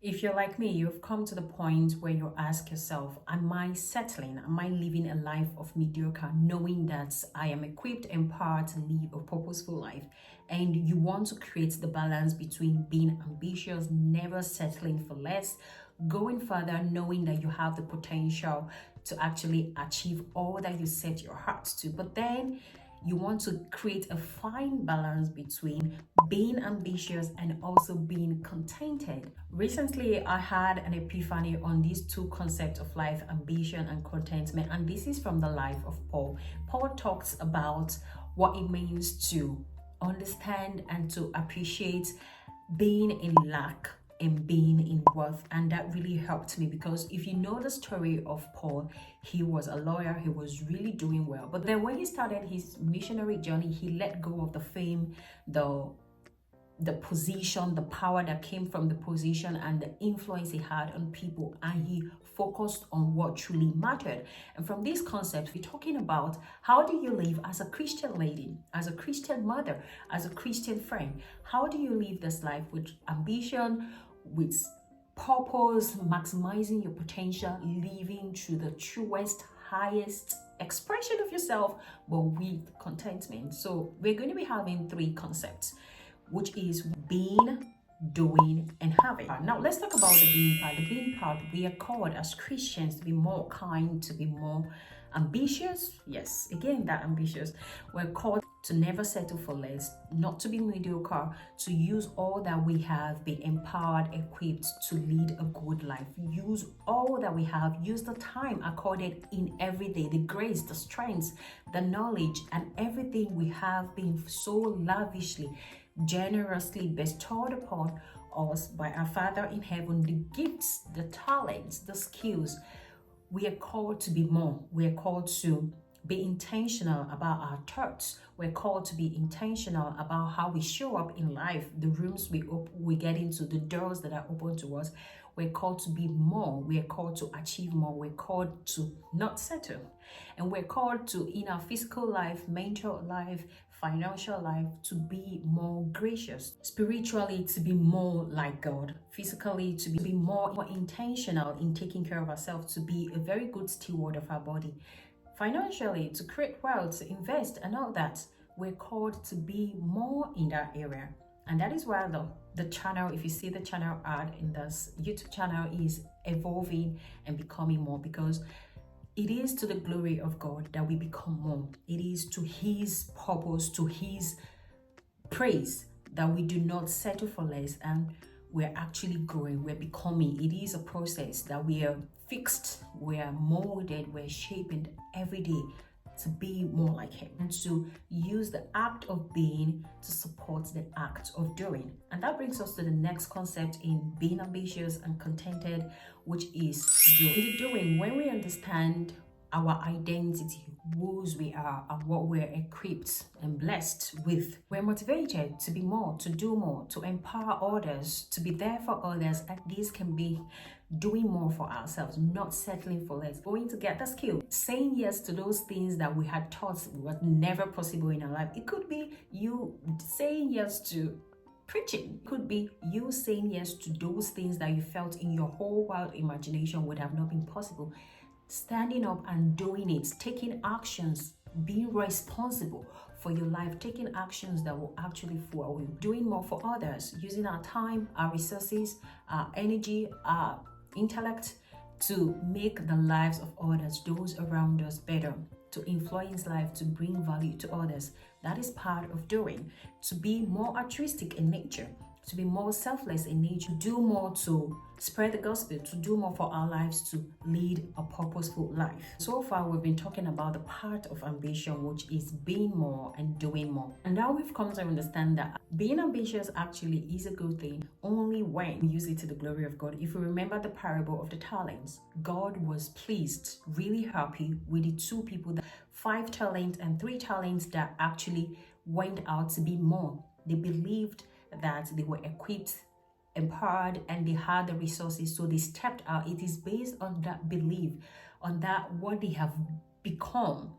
If you're like me, you've come to the point where you ask yourself, am I settling? Am I living a life of mediocre, knowing that I am equipped, empowered to live a purposeful life? And you want to create the balance between being ambitious, never settling for less, going further, knowing that you have the potential to actually achieve all that you set your heart to. But then you want to create a fine balance between being ambitious and also being contented. Recently, I had an epiphany on these two concepts of life, ambition and contentment, and this is from the life of Paul. Paul talks about what it means to understand and to appreciate being in lack and being in worth, and that really helped me, because if you know the story of Paul, he was a lawyer, he was really doing well, but then when he started his missionary journey, he let go of the fame, the position, the power that came from the position, and the influence he had on people, and he focused on what truly mattered. And from this concept, we're talking about how do you live as a Christian lady, as a Christian mother, as a Christian friend? How do you live this life with ambition, with purpose, maximizing your potential, living through the truest, highest expression of yourself, but with contentment? So we're going to be having three concepts, which is being, doing, and having. Now, let's talk about the being part. The being part, we are called as Christians to be more kind, to be more ambitious. Yes, again, that ambitious. We're called to never settle for less, not to be mediocre, to use all that we have, be empowered, equipped to lead a good life. Use all that we have, use the time accorded in every day, the grace, the strength, the knowledge, and everything we have been so lavishly, generously bestowed upon us by our Father in heaven, the gifts, the talents, the skills. We are called to be more. We are called to be intentional about our thoughts. We're called to be intentional about how we show up in life, the rooms we get into, the doors that are open to us. We're called to be more. We are called to achieve more. We're called to not settle. And we're called to, in our physical life, mental life, financial life, to be more gracious, spiritually to be more like God, physically to be more intentional in taking care of ourselves, to be a very good steward of our body, financially to create wealth, to invest, and all that. We're called to be more in that area. And that is why the channel, if you see the channel ad in this YouTube channel, is evolving and becoming more, because it is to the glory of God that we become more. It is to His purpose, to His praise, that we do not settle for less, and we're actually growing, we're becoming. It is a process that we are fixed, we are molded, we're shaping every day to be more like Him, and to use the act of being to support the act of doing. And that brings us to the next concept in being ambitious and contented, which is doing. In the doing, when we understand our identity, whose we are, and what we're equipped and blessed with, we're motivated to be more, to do more, to empower others, to be there for others. And this can be doing more for ourselves, not settling for less, going to get the skill, saying yes to those things that we had thought were never possible in our life. It could be you saying yes to preaching. It could be you saying yes to those things that you felt in your whole wild imagination would have not been possible. Standing up and doing it, taking actions, being responsible for your life, taking actions that will actually fuel you, doing more for others, using our time, our resources, our energy, our intellect to make the lives of others, those around us, better, to influence life, to bring value to others. That is part of doing. To be more altruistic in nature, to be more selfless in nature, do more to spread the gospel, to do more for our lives, to lead a purposeful life. So far, we've been talking about the part of ambition, which is being more and doing more. And now we've come to understand that being ambitious actually is a good thing only when we use it to the glory of God. If you remember the parable of the talents, God was pleased, really happy with the two people, that 5 talents and 3 talents, that actually went out to be more. They believed that they were equipped, empowered, and they had the resources, so they stepped out. It is based on that belief, on that what they have become,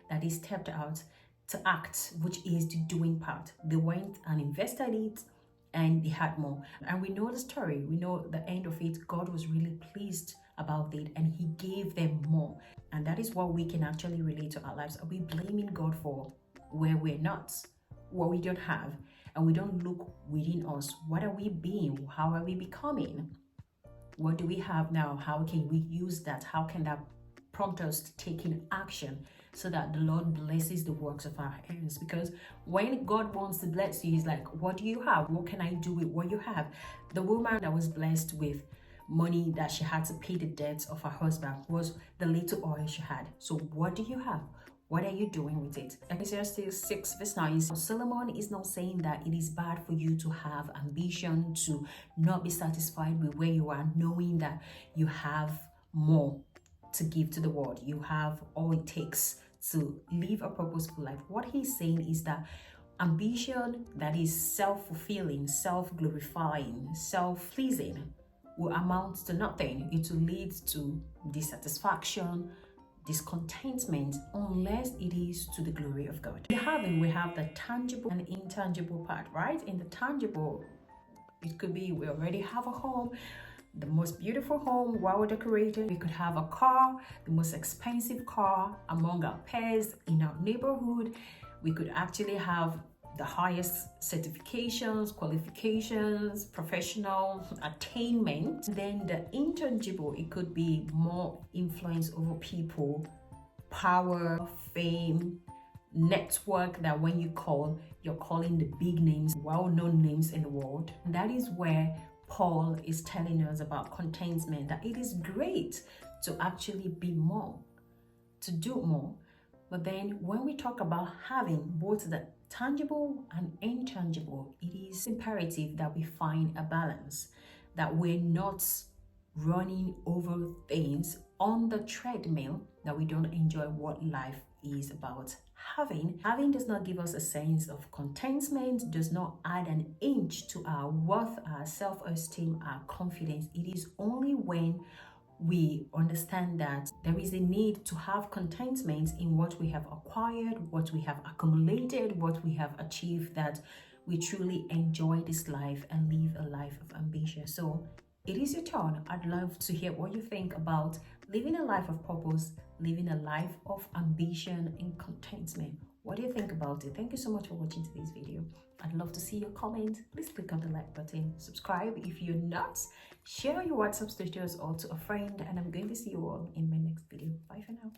that they stepped out to act, which is the doing part. They went and invested it, and they had more. And we know the story, we know the end of it. God was really pleased about it and he gave them more. And that is what we can actually relate to our lives. Are we blaming God for where we're not, what we don't have, and we don't look within us? What are we being? How are we becoming? What do we have now? How can we use that? How can that prompt us to taking action so that the Lord blesses the works of our hands? Because when God wants to bless you, he's like, what do you have? What can I do with what you have? The woman that was blessed with money that she had to pay the debts of her husband was the little oil she had. So what do you have? What are you doing with it? Ecclesiastes 6 verse 9 says, Solomon is not saying that it is bad for you to have ambition, to not be satisfied with where you are, knowing that you have more to give to the world. You have all it takes to live a purposeful life. What he's saying is that ambition that is self-fulfilling, self-glorifying, self-pleasing will amount to nothing. It will lead to dissatisfaction, discontentment, unless it is to the glory of God. We have the tangible and intangible part, right? In the tangible, it could be we already have a home, the most beautiful home, well decorated. We could have a car, the most expensive car among our peers in our neighborhood. We could actually have the highest certifications, qualifications, professional attainment. Then the intangible, it could be more influence over people, power, fame, network, that when you call, you're calling the big names, well-known names in the world. And that is where Paul is telling us about contentment, that it is great to actually be more, to do more. But then when we talk about having both the tangible and intangible, it is imperative that we find a balance, that we're not running over things on the treadmill, that we don't enjoy what life is about. Having does not give us a sense of contentment, does not add an inch to our worth, our self-esteem, our confidence. It is only when we understand that there is a need to have contentment in what we have acquired, what we have accumulated, what we have achieved, that we truly enjoy this life and live a life of ambition. So it is your turn. I'd love to hear what you think about living a life of purpose, living a life of ambition and contentment. What do you think about it? Thank you so much for watching today's video. I'd love to see your comment. Please click on the like button, subscribe if you're not, share your WhatsApp status or to a friend, and I'm going to see you all in my next video. Bye for now.